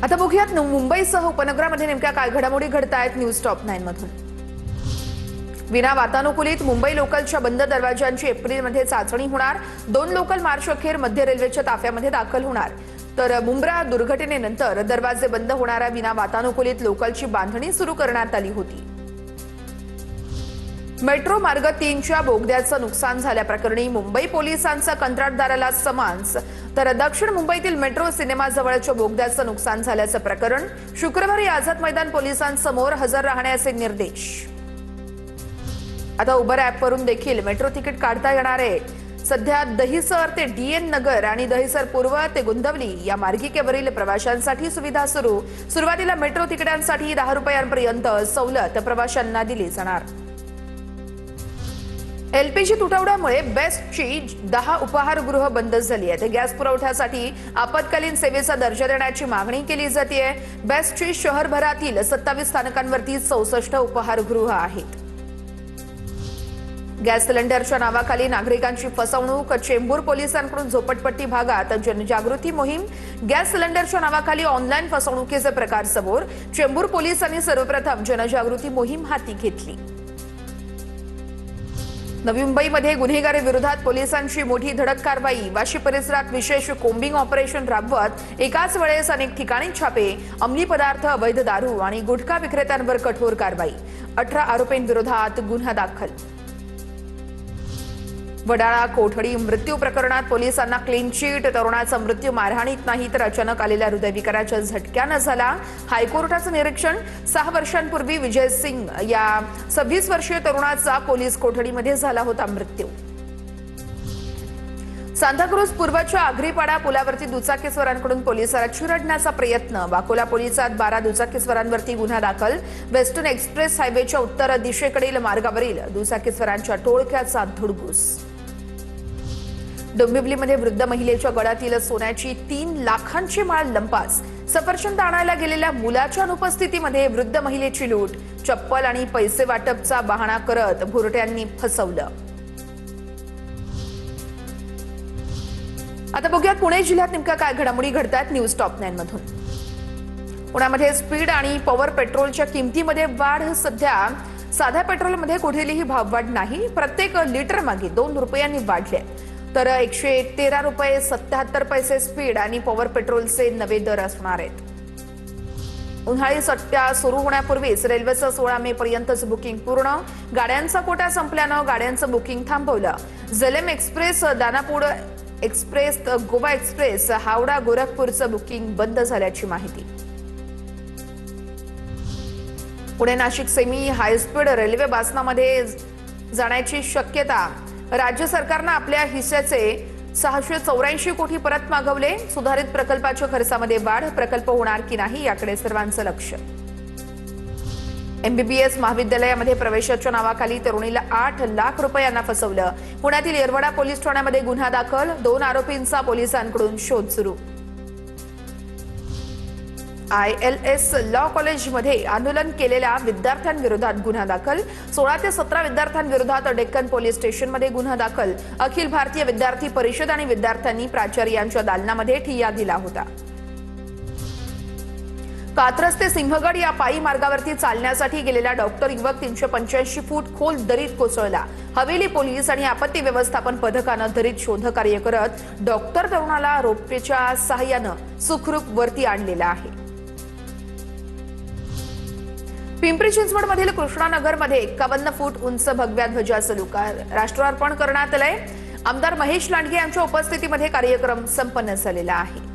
आता बघूयात मुंबईसह उपनगरामध्ये नेमक्या काय घडामोडी घडतायत न्यूज टॉप 9 मधून। विना वातानुकूलित मुंबई लोकलच्या बंद दरवाजांची एप्रिलमध्ये चाचणी होणार। 2 लोकल मार्च अखेर मध्य रेल्वेच्या ताफ्यामध्ये दाखल होणार। तर मुंब्रा दुर्घटनेनंतर दरवाजे बंद होणाऱ्या विना वातानुकूलित लोकलची बांधणी सुरू करण्यात आली होती। मेट्रो मार्ग 3च्या बोगद्याचं नुकसान झाल्याप्रकरणी मुंबई पोलिसांचा कंत्राटदाराला समन्स। तर दक्षिण मुंबईतील मेट्रो सिनेमा जवळच्या बोगद्याचं नुकसान झाल्याचं प्रकरण शुक्रवारी आझाद मैदान पोलिसांसमोर हजर राहण्याचे निर्देश। आता उबर ॲपवरून देखील मेट्रो तिकीट काढता येणार आहे। सध्या दहिसर ते डीएन नगर आणि दहिसर पूर्व ते गोंदवली या मार्गिकेवरील प्रवाशांसाठी सुविधा सुरू। सुरुवातीला मेट्रो तिकिटांसाठी 10 रुपयांपर्यंत सवलत प्रवाशांना दिली जाणार। एलपीजी तुटवड्यामुळे बेस्टची 10 उपाहारगृह बंद झाली आहेत। गॅस पुरवठ्यासाठी आपत्कालीन सेवेचा दर्जा देण्याची मागणी केली जाते। बेस्टची शहरभरातील 27 स्थानकांवरती 64 उपाहारगृह आहेत। गॅस सिलेंडरच्या नावाखाली नागरिकांची फसवणूक। चेंबूर पोलिसांकडून झोपडपट्टी भागात जनजागृती मोहीम। गॅस सिलेंडरच्या नावाखाली ऑनलाईन फसवणुकीचे प्रकार समोर। चेंबूर पोलिसांनी सर्वप्रथम जनजागृती मोहीम हाती घेतली। नवी मुंबईमध्ये गुन्हेगारीविरोधात पोलिसांची मोठी धडक कारवाई। वाशी परिसरात विशेष कोम्बिंग ऑपरेशन राबवत एकाच वेळेस अनेक ठिकाणी छापे। अंमली पदार्थ, अवैध दारू आणि गुटखा विक्रेत्यांवर कठोर कारवाई। 18 आरोपींविरोधात गुन्हा दाखल। वडाळा कोठडी मृत्यू प्रकरणात पोलिसांना क्लीन चिट। तरुणाचा मृत्यू मारहाणीत नाही तर अचानक आलेल्या हृदयविकाराच्या झटक्यानं झाला। हायकोर्टाचं निरीक्षण। 6 वर्षांपूर्वी विजय सिंग या 26 वर्षीय तरुणाचा पोलीस कोठडीमध्ये झाला होता मृत्यू। सांताक्रूज पूर्वच्या आगरीपाडा पुलावरती दुचाकीस्वारांकडून पोलिसाला चिरडण्याचा प्रयत्न। वाकोला पोलिसात 12 दुचाकीस्वारांवरती गुन्हा दाखल। वेस्टर्न एक्सप्रेस हायवेच्या उत्तर दिशेकडील मार्गावरील दुचाकीस्वारांच्या टोळक्याचा धुडगूस। डोंबिवलीमध्ये वृद्ध महिलेच्या गळ्यातील सोन्याची 3 लाखांची माळ लंपास। सफरचंद आणायला गेलेल्या मुलाच्या अनुपस्थितीमध्ये वृद्ध महिलेची लूट। चप्पल आणि पैसे वाटपचा बहाणा करत भुरट्यांनी फसवलं। आता बघूयात पुणे जिल्ह्यात नेमक्या काय घडामोडी घडतात न्यूज टॉप 9 मधून। पुण्यामध्ये स्पीड आणि पॉवर पेट्रोलच्या किमतीमध्ये वाढ। सध्या साध्या पेट्रोलमध्ये कुठलीही भाववाढ नाही। प्रत्येक लिटर मागे 2 रुपयांनी वाढले। तर 113 रुपये 77 पैसे स्पीड आणि पॉवर पेट्रोलचे नवे दर असणार आहेत। उन्हाळी सुट्ट्या सुरू होण्यापूर्वीच रेल्वेचं 16 मे पर्यंतच बुकिंग पूर्ण। गाड्यांचा कोटा संपल्यानं गाड्यांचं बुकिंग थांबवलं। Jhelum express, Danapur express, Goa express, Howrah गोरखपूरचं बुकिंग बंद झाल्याची माहिती। Pune Nashik semi high speed railway बासनामध्ये जाण्याची शक्यता। राज्य सरकारनं आपल्या हिस्स्याचे 684 कोटी परत मागवले। सुधारित प्रकल्पाच्या खर्चामध्ये वाढ। प्रकल्प होणार की नाही याकडे सर्वांचं लक्ष। एमबीबीएस महाविद्यालयामध्ये प्रवेशाच्या नावाखाली तरुणीला 8 लाख रुपयांना फसवलं। पुण्यातील येरवडा पोलीस ठाण्यामध्ये गुन्हा दाखल। 2 आरोपींचा पोलिसांकडून शोध सुरू। ILS लॉ कॉलेजमध्ये आंदोलन केलेल्या विद्यार्थ्यांविरोधात गुन्हा दाखल। 16 ते 17 विद्यार्थ्यांविरोधात डेक्कन पोलीस स्टेशनमध्ये गुन्हा दाखल। अखिल भारतीय विद्यार्थी परिषद आणि विद्यार्थ्यांनी प्राचार्यांच्या दालनामध्ये ठिय्या दिला होता। कात्रज ते सिंहगड या पायी मार्गावरती चालण्यासाठी गेलेला डॉक्टर युवक 385 फूट खोल दरीत कोसळला। हवेली पोलीस आणि आपत्ती व्यवस्थापन पथकानं दरीत शोधकार्य करत डॉक्टर तरुणाला रोपवेच्या सहाय्यानं सुखरूप वरती आणलेलं आहे। पिंपरी चिंचवडमधील कृष्णानगरमध्ये 51 फूट उंच भगव्या ध्वजाचं राष्ट्रार्पण करण्यात आलंय। आमदार महेश लांडगे यांच्या उपस्थितीमध्ये कार्यक्रम संपन्न झालेला आहे।